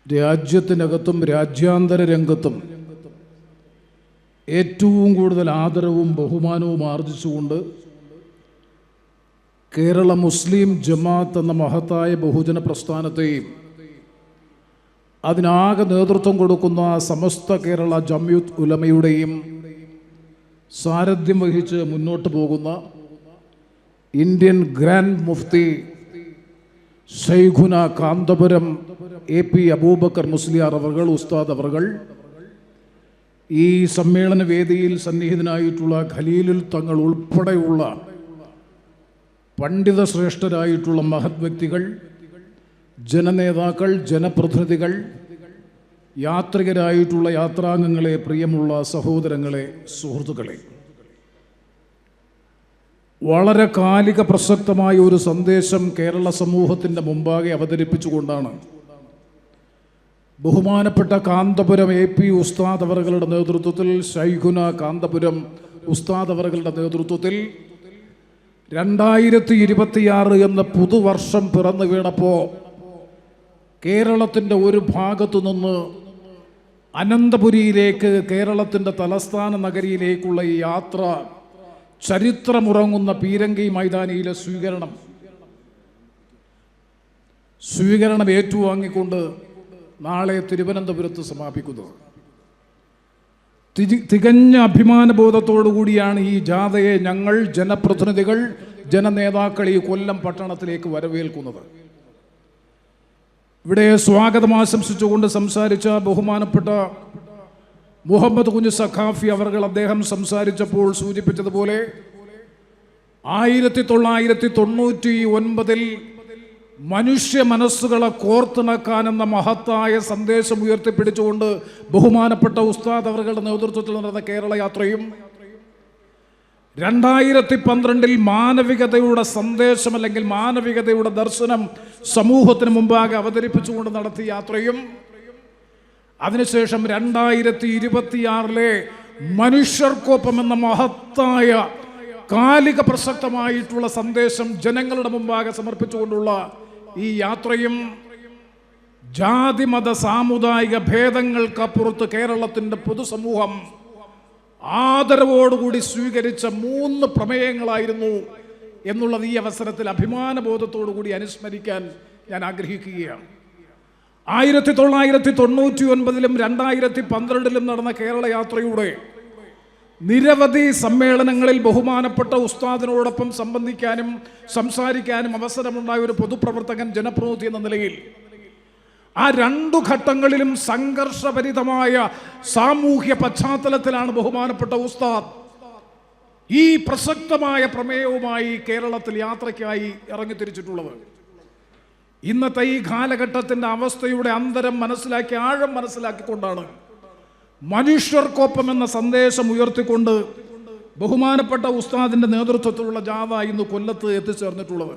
രാജ്യത്തിനകത്തും രാജ്യാന്തര രംഗത്തും ഏറ്റവും കൂടുതൽ ആദരവും ബഹുമാനവും ആർജിച്ചുകൊണ്ട് കേരള മുസ്ലിം ജമാഅത്ത് എന്ന മഹത്തായ ബഹുജന പ്രസ്ഥാനത്തെയും അതിനാകെ നേതൃത്വം കൊടുക്കുന്ന സമസ്ത കേരള ജംഇയ്യത്ത് ഉലമയുടെയും സാരഥ്യം വഹിച്ച് മുന്നോട്ട് പോകുന്ന ഇന്ത്യൻ ഗ്രാൻഡ് മുഫ്തി ശൈഖുന കാന്തപുരം AP അബൂബക്കർ മുസ്ലിയാർ അവർകൾ ഉസ്താദ് അവർകൾ, ഈ സമ്മേളന വേദിയിൽ സന്നിഹിതനായിട്ടുള്ള ഖലീലുൽ തങ്ങൾ ഉൾപ്പെടെയുള്ള പണ്ഡിത ശ്രേഷ്ഠരായിട്ടുള്ള മഹത് വ്യക്തികൾ, ജനനേതാക്കൾ, ജനപ്രതിനിധികൾ, യാത്രികരായിട്ടുള്ള യാത്രാംഗങ്ങളെ, പ്രിയമുള്ള സഹോദരങ്ങളെ, സുഹൃത്തുക്കളെ, വളരെ കാലിക പ്രസക്തമായ ഒരു സന്ദേശം കേരള സമൂഹത്തിൻ്റെ മുമ്പാകെ അവതരിപ്പിച്ചുകൊണ്ടാണ് ബഹുമാനപ്പെട്ട കാന്തപുരം AP ഉസ്താദ് അവറുകളുടെ നേതൃത്വത്തിൽ, ശൈഖുന കാന്തപുരം ഉസ്താദ് അവറുകളുടെ നേതൃത്വത്തിൽ 2026 എന്ന പുതുവർഷം പിറന്നു വീണപ്പോൾ കേരളത്തിൻ്റെ ഒരു ഭാഗത്തു നിന്ന് അനന്തപുരിയിലേക്ക്, കേരളത്തിൻ്റെ തലസ്ഥാന നഗരിയിലേക്കുള്ള ഈ യാത്ര, ചരിത്രമുറങ്ങുന്ന പീരങ്കി മൈതാനിയിലെ സ്വീകരണം ഏറ്റുവാങ്ങിക്കൊണ്ട് നാളെ തിരുവനന്തപുരത്ത് സമാപിക്കുന്നത്. തികഞ്ഞ അഭിമാനബോധത്തോടുകൂടിയാണ് ഈ ജാഥയെ ഞങ്ങൾ ജനപ്രതിനിധികൾ, ജനനേതാക്കൾ ഈ കൊല്ലം പട്ടണത്തിലേക്ക് വരവേൽക്കുന്നത്. ഇവിടെ സ്വാഗതം ആശംസിച്ചുകൊണ്ട് സംസാരിച്ച ബഹുമാനപ്പെട്ട മുഹമ്മദ് കുഞ്ഞ് സഖാഫി അവർകൾ, അദ്ദേഹം സംസാരിച്ചപ്പോൾ സൂചിപ്പിച്ചതുപോലെ 1999 മനുഷ്യ മനസ്സുകളെ കോർത്തിണക്കാനെന്ന മഹത്തായ സന്ദേശം ഉയർത്തിപ്പിടിച്ചുകൊണ്ട് ബഹുമാനപ്പെട്ട ഉസ്താദ് അവരുടെ നേതൃത്വത്തിൽ നടന്ന കേരള യാത്രയും 2012 മാനവികതയുടെ സന്ദേശം അല്ലെങ്കിൽ മാനവികതയുടെ ദർശനം സമൂഹത്തിന് മുമ്പാകെ അവതരിപ്പിച്ചുകൊണ്ട് നടത്തിയ യാത്രയും, അതിനുശേഷം 2026 മനുഷ്യർക്കൊപ്പം എന്ന മഹത്തായ കാലിക പ്രസക്തമായിട്ടുള്ള സന്ദേശം ജനങ്ങളുടെ മുമ്പാകെ സമർപ്പിച്ചുകൊണ്ടുള്ള ഈ യാത്രയും ജാതി മത സാമുദായിക ഭേദങ്ങൾക്കപ്പുറത്ത് കേരളത്തിൻ്റെ പൊതുസമൂഹം ആദരവോടുകൂടി സ്വീകരിച്ച 3 പ്രമേയങ്ങളായിരുന്നു എന്നുള്ളത് ഈ അവസരത്തിൽ അഭിമാനബോധത്തോടു കൂടി അനുസ്മരിക്കാൻ ഞാൻ ആഗ്രഹിക്കുകയാണ്. 1999 2012 നടന്ന കേരള യാത്രയുടെ നിരവധി സമ്മേളനങ്ങളിൽ ബഹുമാനപ്പെട്ട ഉസ്താദിനോടൊപ്പം സംബന്ധിക്കാനും സംസാരിക്കാനും അവസരമുണ്ടായ ഒരു പൊതുപ്രവർത്തകൻ, ജനപ്രതിനിധി എന്ന നിലയിൽ ആ 2 ഘട്ടങ്ങളിലും സംഘർഷഭരിതമായ സാമൂഹ്യ പശ്ചാത്തലത്തിലാണ് ബഹുമാനപ്പെട്ട ഉസ്താദ് ഈ പ്രസക്തമായ പ്രമേയവുമായി കേരളത്തിൽ യാത്രയ്ക്കായി ഇറങ്ങിത്തിരിച്ചിട്ടുള്ളത്. ഇന്നത്തെ ഈ കാലഘട്ടത്തിൻ്റെ അവസ്ഥയുടെ അന്തരം മനസ്സിലാക്കി, ആഴം മനസ്സിലാക്കിക്കൊണ്ടാണ് മനുഷ്യർക്കൊപ്പം എന്ന സന്ദേശം ഉയർത്തിക്കൊണ്ട് ബഹുമാനപ്പെട്ട ഉസ്താദിൻ്റെ നേതൃത്വത്തിലുള്ള ജാഥ ഇന്ന് കൊല്ലത്ത് എത്തിച്ചേർന്നിട്ടുള്ളത്.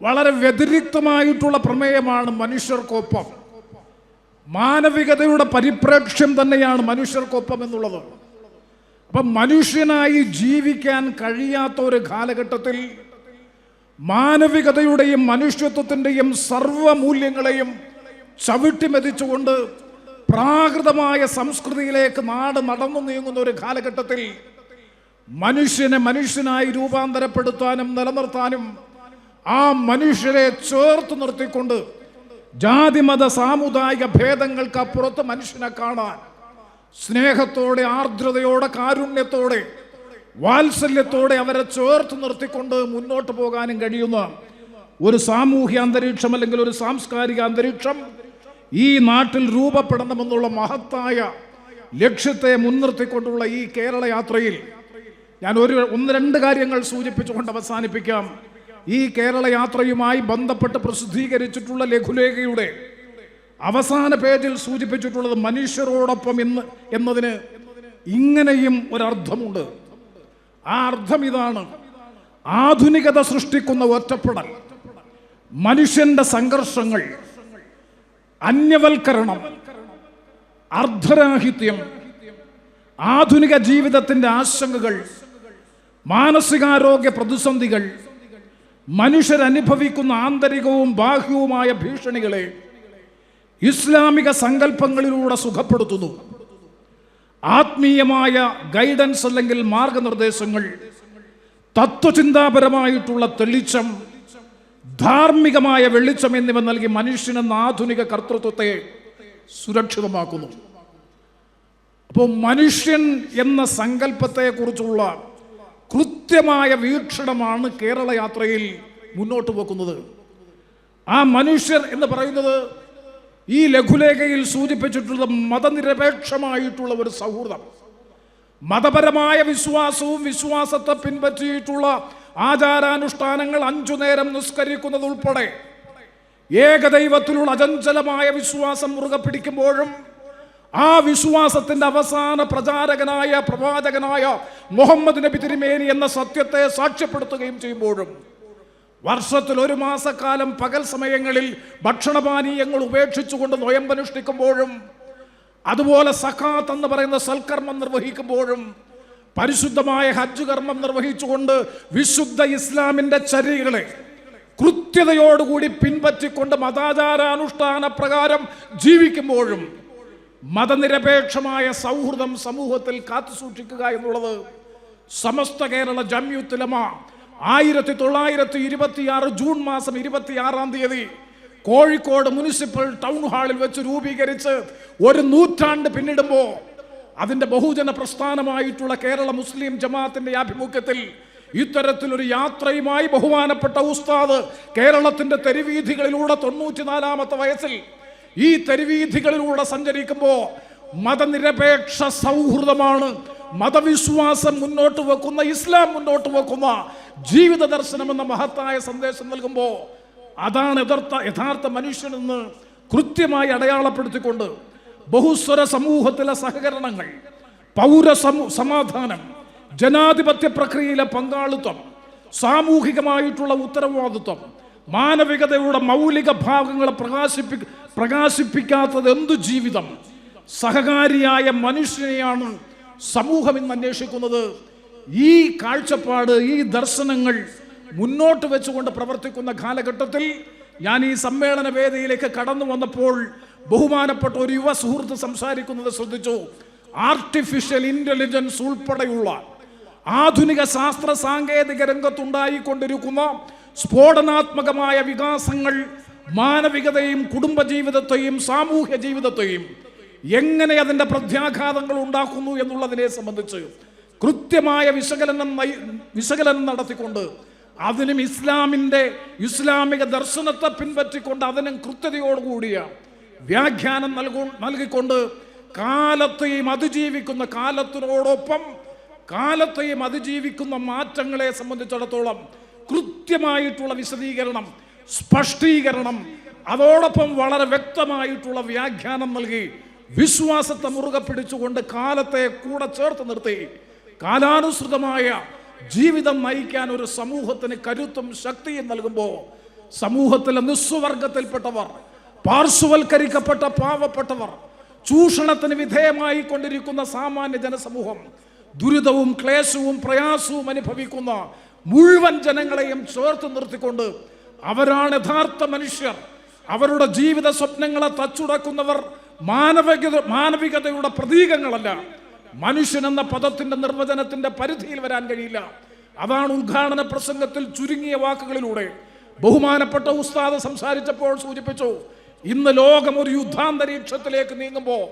വളരെ വ്യതിരിക്തമായിട്ടുള്ള പ്രമേയമാണ് മനുഷ്യർക്കൊപ്പം. മാനവികതയുടെ പരിപ്രേക്ഷ്യം തന്നെയാണ് മനുഷ്യർക്കൊപ്പം എന്നുള്ളത്. അപ്പം മനുഷ്യനായി ജീവിക്കാൻ കഴിയാത്ത ഒരു കാലഘട്ടത്തിൽ മാനവികതയുടെയും മനുഷ്യത്വത്തിൻ്റെയും സർവ്വമൂല്യങ്ങളെയും ചവിട്ടിമെതിച്ചുകൊണ്ട് പ്രാകൃതമായ സംസ്കൃതിയിലേക്ക് നാട് നടന്നു നീങ്ങുന്ന ഒരു കാലഘട്ടത്തിൽ മനുഷ്യനെ മനുഷ്യനായി രൂപാന്തരപ്പെടുത്താനും നിലനിർത്താനും ആ മനുഷ്യരെ ചേർത്ത് നിർത്തിക്കൊണ്ട് ജാതിമത സാമുദായിക ഭേദങ്ങൾക്ക് അപ്പുറത്ത് മനുഷ്യനെ കാണാൻ സ്നേഹത്തോടെ, ആർദ്രതയോടെ, കാരുണ്യത്തോടെ, വാത്സല്യത്തോടെ അവരെ ചേർത്ത് നിർത്തിക്കൊണ്ട് മുന്നോട്ട് പോകാനും കഴിയുന്ന ഒരു സാമൂഹ്യ അന്തരീക്ഷം അല്ലെങ്കിൽ ഒരു സാംസ്കാരിക അന്തരീക്ഷം ഈ നാട്ടിൽ രൂപപ്പെടണമെന്നുള്ള മഹത്തായ ലക്ഷ്യത്തെ മുൻനിർത്തിക്കൊണ്ടുള്ള ഈ കേരള യാത്രയിൽ ഞാൻ 1-2 കാര്യങ്ങൾ സൂചിപ്പിച്ചുകൊണ്ട് അവസാനിപ്പിക്കാം. ഈ കേരള യാത്രയുമായി ബന്ധപ്പെട്ട് പ്രസിദ്ധീകരിച്ചിട്ടുള്ള ലഘുലേഖയുടെ അവസാന പേജിൽ സൂചിപ്പിച്ചിട്ടുള്ളത് മനുഷ്യരോടൊപ്പം എന്നതിന് ഇങ്ങനെയും ഒരർത്ഥമുണ്ട്. ആ അർത്ഥം ഇതാണ്: ആധുനികത സൃഷ്ടിക്കുന്ന ഒറ്റപ്പെടൽ, മനുഷ്യന്റെ സംഘർഷങ്ങൾ, അന്യവൽക്കരണം, അർദ്ധരാഹിത്യം, ആധുനിക ജീവിതത്തിൻ്റെ ആശങ്കകൾ, മാനസികാരോഗ്യ പ്രതിസന്ധികൾ, മനുഷ്യരനുഭവിക്കുന്ന ആന്തരികവും ബാഹ്യവുമായ ഭീഷണികളെ ഇസ്ലാമിക സങ്കല്പങ്ങളിലൂടെ സുഖപ്പെടുത്തുന്നു. ആത്മീയമായ ഗൈഡൻസ് അല്ലെങ്കിൽ മാർഗനിർദ്ദേശങ്ങൾ, തത്വചിന്താപരമായിട്ടുള്ള തെളിച്ചം, ധാർമ്മികമായ വെളിച്ചം എന്നിവ നൽകി മനുഷ്യനെന്ന ആധുനിക കർത്തൃത്വത്തെ സുരക്ഷിതമാക്കുന്നു. അപ്പോൾ മനുഷ്യൻ എന്ന സങ്കല്പത്തെക്കുറിച്ചുള്ള കൃത്യമായ വീക്ഷണമാണ് കേരള യാത്രയിൽ മുന്നോട്ട് വെക്കുന്നത്. ആ മനുഷ്യർ എന്ന് പറയുന്നത് ഈ ലഘുലേഖയിൽ സൂചിപ്പിച്ചിട്ടുള്ള മതനിരപേക്ഷമായിട്ടുള്ള ഒരു സൗഹൃദം, മതപരമായ വിശ്വാസവും വിശ്വാസത്തെ പിൻപറ്റിയിട്ടുള്ള ആചാരാനുഷ്ഠാനങ്ങൾ, 5 നേരം നിസ്കരിക്കുന്നത് ഉൾപ്പെടെ ഏകദൈവത്തിലുള്ള അചഞ്ചലമായ വിശ്വാസം മുറുകെ പിടിക്കുമ്പോഴും ആ വിശ്വാസത്തിന്റെ അവസാന പ്രചാരകനായ പ്രവാചകനായ മുഹമ്മദ് നബി തിരുമേനി എന്ന സത്യത്തെ സാക്ഷ്യപ്പെടുത്തുകയും ചെയ്യുമ്പോഴും വർഷത്തിൽ 1 മാസക്കാലം പകൽ സമയങ്ങളിൽ ഭക്ഷണപാനീയങ്ങൾ ഉപേക്ഷിച്ചുകൊണ്ട് നൊയമ്പനുഷ്ഠിക്കുമ്പോഴും അതുപോലെ സഖാത്ത് എന്ന് പറയുന്ന സൽക്കർമ്മം നിർവഹിക്കുമ്പോഴും പരിശുദ്ധമായ ഹജ്ജ് കർമ്മം നിർവഹിച്ചുകൊണ്ട് വിശുദ്ധ ഇസ്ലാമിന്റെ ചര്യകളെ കൃത്യതയോടുകൂടി പിൻപറ്റിക്കൊണ്ട് മതാചാരാനുഷ്ഠാന പ്രകാരം ജീവിക്കുമ്പോഴും മതനിരപേക്ഷമായ സൗഹൃദം സമൂഹത്തിൽ കാത്തുസൂക്ഷിക്കുക എന്നുള്ളത് സമസ്ത കേരള ജംഇയ്യത്തുൽ ഉലമ 1926 ജൂൺ മാസം 26-ാം തീയതി കോഴിക്കോട് മുനിസിപ്പൽ ടൗൺ ഹാളിൽ വെച്ച് രൂപീകരിച്ച് 1 നൂറ്റാണ്ട് പിന്നിടുമ്പോൾ അതിൻ്റെ ബഹുജന പ്രസ്ഥാനമായിട്ടുള്ള കേരള മുസ്ലിം ജമാഅത്തിന്റെ ആഭിമുഖ്യത്തിൽ ഇത്തരത്തിലൊരു യാത്രയുമായി ബഹുമാനപ്പെട്ട ഉസ്താദ് കേരളത്തിന്റെ തെരുവീഥികളിലൂടെ 94-ാമത്തെ വയസ്സിൽ ഈ തെരുവീഥികളിലൂടെ സഞ്ചരിക്കുമ്പോൾ മതനിരപേക്ഷ സൗഹൃദമാണ് മതവിശ്വാസം മുന്നോട്ട് വെക്കുന്ന, ഇസ്ലാം മുന്നോട്ട് വെക്കുന്ന ജീവിത ദർശനം എന്ന മഹത്തായ സന്ദേശം നൽകുമ്പോൾ അതാണ് യഥാർത്ഥ മനുഷ്യനെന്ന് കൃത്യമായി അടയാളപ്പെടുത്തിക്കൊണ്ട് ബഹുസ്വര സമൂഹത്തിലെ സഹകരണങ്ങൾ, സമാധാനം, ജനാധിപത്യ പ്രക്രിയയിലെ പങ്കാളിത്തം, സാമൂഹികമായിട്ടുള്ള ഉത്തരവാദിത്വം, മാനവികതയുടെ മൗലിക ഭാഗങ്ങളെ പ്രകാശിപ്പിക്കാത്തത് എന്തു ജീവിതം, സഹകാരിയായ മനുഷ്യനെയാണ് സമൂഹം ഇന്ന് അന്വേഷിക്കുന്നത്. ഈ കാഴ്ചപ്പാട്, ഈ ദർശനങ്ങൾ മുന്നോട്ട് വെച്ചുകൊണ്ട് പ്രവർത്തിക്കുന്ന കാലഘട്ടത്തിൽ ഞാൻ ഈ സമ്മേളന വേദിയിലേക്ക് കടന്നു വന്നപ്പോൾ ബഹുമാനപ്പെട്ട ഒരു യുവ സുഹൃത്ത് സംസാരിക്കുന്നത് ശ്രദ്ധിച്ചു. ആർട്ടിഫിഷ്യൽ ഇന്റലിജൻസ് ഉൾപ്പെടെയുള്ള ആധുനിക ശാസ്ത്ര സാങ്കേതിക രംഗത്തുണ്ടായിക്കൊണ്ടിരിക്കുന്ന സ്ഫോടനാത്മകമായ വികാസങ്ങൾ മാനവികതയും കുടുംബജീവിതത്തെയും സാമൂഹ്യ ജീവിതത്തെയും എങ്ങനെ അതിൻ്റെ പ്രത്യാഘാതങ്ങൾ ഉണ്ടാക്കുന്നു എന്നുള്ളതിനെ സംബന്ധിച്ച് കൃത്യമായ വിശകലനം നടത്തിക്കൊണ്ട് അതിനും ഇസ്ലാമിക ദർശനത്തെ പിൻപറ്റിക്കൊണ്ട് അതിനും കൃത്യതയോടുകൂടിയ വ്യാഖ്യാനം നൽകിക്കൊണ്ട് കാലത്തെയും അതിജീവിക്കുന്ന മാറ്റങ്ങളെ സംബന്ധിച്ചിടത്തോളം കൃത്യമായിട്ടുള്ള വിശദീകരണം, സ്പഷ്ടീകരണം, അതോടൊപ്പം വളരെ വ്യക്തമായിട്ടുള്ള വ്യാഖ്യാനം നൽകി വിശ്വാസത്തെ മുറുകെ പിടിച്ചുകൊണ്ട് കാലത്തെ കൂടെ ചേർത്ത് നിർത്തി കാലാനുസൃതമായ ജീവിതം നയിക്കാൻ ഒരു സമൂഹത്തിന് കരുത്തും ശക്തിയും നൽകുമ്പോൾ സമൂഹത്തിലെ നിസ്വർഗത്തിൽപ്പെട്ടവർ, പാർശ്വവൽക്കരിക്കപ്പെട്ട പാവപ്പെട്ടവർ, ചൂഷണത്തിന് വിധേയമായി കൊണ്ടിരിക്കുന്ന സാമാന്യ ജനസമൂഹം, ദുരിതവും ക്ലേശവും പ്രയാസവും അനുഭവിക്കുന്ന മുഴുവൻ ജനങ്ങളെയും ചേർത്ത് നിർത്തിക്കൊണ്ട് അവരാണ് യഥാർത്ഥ മനുഷ്യർ, അവരുടെ ജീവിത സ്വപ്നങ്ങളെ തച്ചുടക്കുന്നവർ മാനവികതയുടെ പ്രതീകങ്ങളല്ല, മനുഷ്യൻ എന്ന പദത്തിന്റെ നിർവചനത്തിന്റെ പരിധിയിൽ വരാൻ കഴിയില്ല. അതാണ് ഉദ്ഘാടന പ്രസംഗത്തിൽ ചുരുങ്ങിയ വാക്കുകളിലൂടെ ബഹുമാനപ്പെട്ട ഉസ്താദ് സംസാരിച്ചപ്പോൾ സൂചിപ്പിച്ചു. ഇന്ന് ലോകം ഒരു യുദ്ധാന്തരീക്ഷത്തിലേക്ക് നീങ്ങുമ്പോൾ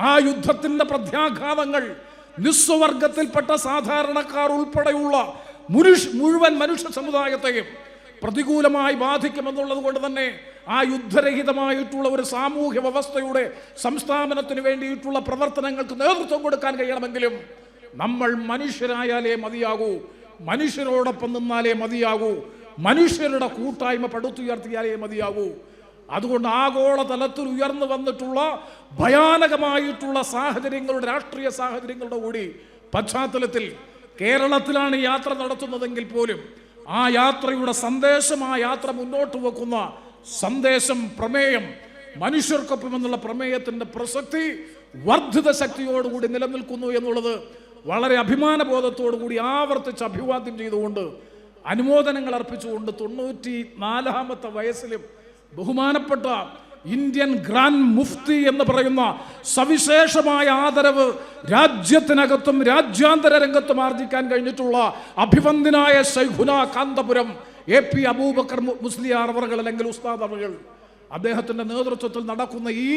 ആ യുദ്ധത്തിന്റെ പ്രത്യാഘാതങ്ങൾ നിസ്വർഗത്തിൽപ്പെട്ട സാധാരണക്കാർ ഉൾപ്പെടെയുള്ള മുഴുവൻ മനുഷ്യ സമുദായത്തെയും പ്രതികൂലമായി ബാധിക്കുമെന്നുള്ളത് കൊണ്ട് തന്നെ ആ യുദ്ധരഹിതമായിട്ടുള്ള ഒരു സാമൂഹ്യ വ്യവസ്ഥയുടെ സംസ്ഥാപനത്തിന് വേണ്ടിയിട്ടുള്ള പ്രവർത്തനങ്ങൾക്ക് നേതൃത്വം കൊടുക്കാൻ കഴിയണമെങ്കിലും നമ്മൾ മനുഷ്യരായാലേ മതിയാകൂ, മനുഷ്യരോടൊപ്പം നിന്നാലേ മതിയാകൂ, മനുഷ്യരുടെ കൂട്ടായ്മ പടുത്തുയർത്തിയാലേ മതിയാകൂ. അതുകൊണ്ട് ആഗോള തലത്തിൽ ഉയർന്നു വന്നിട്ടുള്ള ഭയാനകമായിട്ടുള്ള സാഹചര്യങ്ങളുടെ, രാഷ്ട്രീയ സാഹചര്യങ്ങളുടെ കൂടി പശ്ചാത്തലത്തിൽ കേരളത്തിലാണ് യാത്ര നടത്തുന്നതെങ്കിൽ പോലും ആ യാത്രയുടെ സന്ദേശം, ആ യാത്ര മുന്നോട്ട് വെക്കുന്ന സന്ദേശം, പ്രമേയം, മനുഷ്യർക്കൊപ്പം എന്നുള്ള പ്രമേയത്തിന്റെ പ്രസക്തി വർദ്ധിത ശക്തിയോടുകൂടി നിലനിൽക്കുന്നു എന്നുള്ളത് വളരെ അഭിമാനബോധത്തോടു കൂടി ആവർത്തിച്ച് അഭിവാദ്യം ചെയ്തുകൊണ്ട് അനുമോദനങ്ങൾ അർപ്പിച്ചുകൊണ്ട് 94-ാമത്തെ വയസ്സിലും ബഹുമാനപ്പെട്ട ഇന്ത്യൻ ഗ്രാൻഡ് മുഫ്തി എന്ന് പറയുന്ന സവിശേഷമായ ആദരവ് രാജ്യത്തിനകത്തും രാജ്യാന്തര രംഗത്തും ആർജിക്കാൻ കഴിഞ്ഞിട്ടുള്ള അഭിവന്ദ്യനായ ശൈഖുന കാന്തപുരം AP അബൂബക്കർ മുസ്ലിയാർ അവറുകൾ അല്ലെങ്കിൽ ഉസ്താദ് അവറുകൾ, അദ്ദേഹത്തിൻ്റെ നേതൃത്വത്തിൽ നടക്കുന്ന ഈ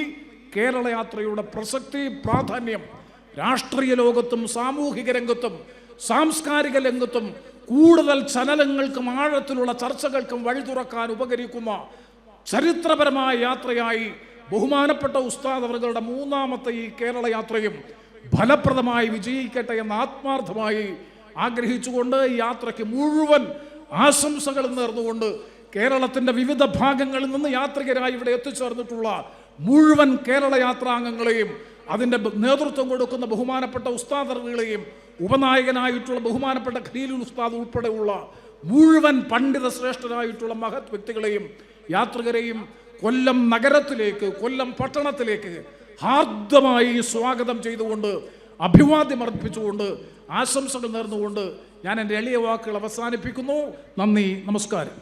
കേരള യാത്രയുടെ പ്രസക്തി, പ്രാധാന്യം രാഷ്ട്രീയ ലോകത്തും സാമൂഹിക രംഗത്തും സാംസ്കാരിക രംഗത്തും കൂടുതൽ ചലനങ്ങൾക്കും ആഴത്തിലുള്ള ചർച്ചകൾക്കും വഴി തുറക്കാൻ ഉപകരിക്കുന്ന ചരിത്രപരമായ യാത്രയായി ബഹുമാനപ്പെട്ട ഉസ്താദ് അവറുകളുടെ മൂന്നാമത്തെ ഈ കേരള യാത്രയും ഫലപ്രദമായി വിജയിക്കട്ടെ എന്ന് ആത്മാർത്ഥമായി ആഗ്രഹിച്ചുകൊണ്ട് ഈ യാത്രയ്ക്ക് മുഴുവൻ ആശംസകളും നേർന്നുകൊണ്ട് കേരളത്തിൻ്റെ വിവിധ ഭാഗങ്ങളിൽ നിന്ന് യാത്രികരായി ഇവിടെ എത്തിച്ചേർന്നിട്ടുള്ള മുഴുവൻ കേരള യാത്രാംഗങ്ങളെയും അതിൻ്റെ നേതൃത്വം കൊടുക്കുന്ന ബഹുമാനപ്പെട്ട ഉസ്താദറുകളെയും ഉപനായകനായിട്ടുള്ള ബഹുമാനപ്പെട്ട ഖലീലുൽ ഉസ്താദ് ഉൾപ്പെടെയുള്ള മുഴുവൻ പണ്ഡിത ശ്രേഷ്ഠരായിട്ടുള്ള മഹത് വ്യക്തികളെയും യാത്രികരെയും കൊല്ലം നഗരത്തിലേക്ക്, കൊല്ലം പട്ടണത്തിലേക്ക് ഹാർദമായി സ്വാഗതം ചെയ്തുകൊണ്ട്, അഭിവാദ്യം അർപ്പിച്ചുകൊണ്ട്, ആശംസകൾ നേർന്നുകൊണ്ട് ഞാൻ എൻ്റെ എളിയ വാക്കുകൾ അവസാനിപ്പിക്കുന്നു. നന്ദി, നമസ്കാരം.